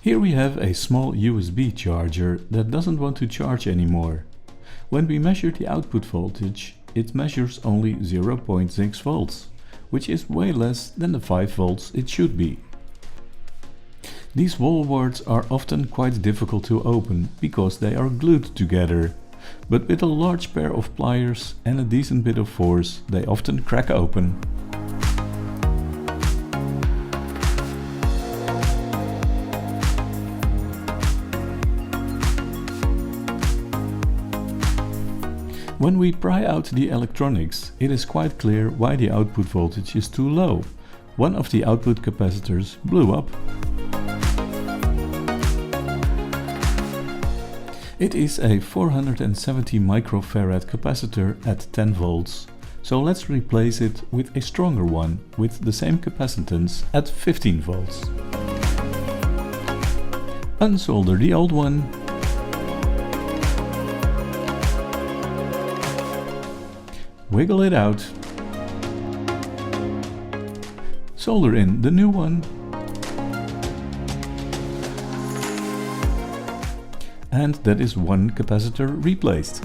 Here we have a small USB charger that doesn't want to charge anymore. When we measure the output voltage, it measures only 0.6 volts, which is way less than the 5 volts it should be. These wall warts are often quite difficult to open because they are glued together, but with a large pair of pliers and a decent bit of force they often crack open. When we pry out the electronics, it is quite clear why the output voltage is too low. One of the output capacitors blew up. It is a 470 microfarad capacitor at 10 volts. So let's replace it with a stronger one with the same capacitance at 15 volts. Unsolder the old one. Wiggle it out. Solder in the new one. And that is one capacitor replaced.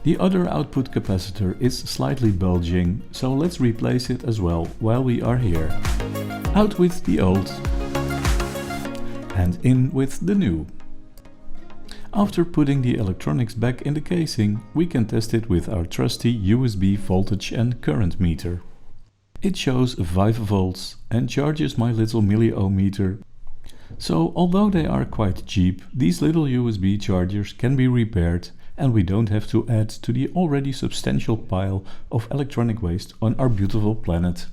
The other output capacitor is slightly bulging, so let's replace it as well while we are here. Out with the old and in with the new. After putting the electronics back in the casing, we can test it with our trusty USB voltage and current meter. It shows 5 volts and charges my little milliohmmeter. So although they are quite cheap, these little USB chargers can be repaired and we don't have to add to the already substantial pile of electronic waste on our beautiful planet.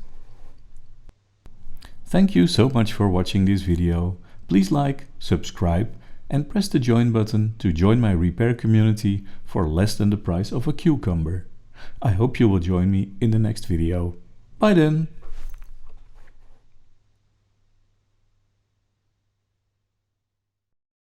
Thank you so much for watching this video. Please like, subscribe and press the join button to join my repair community for less than the price of a cucumber. I hope you will join me in the next video. Bye then!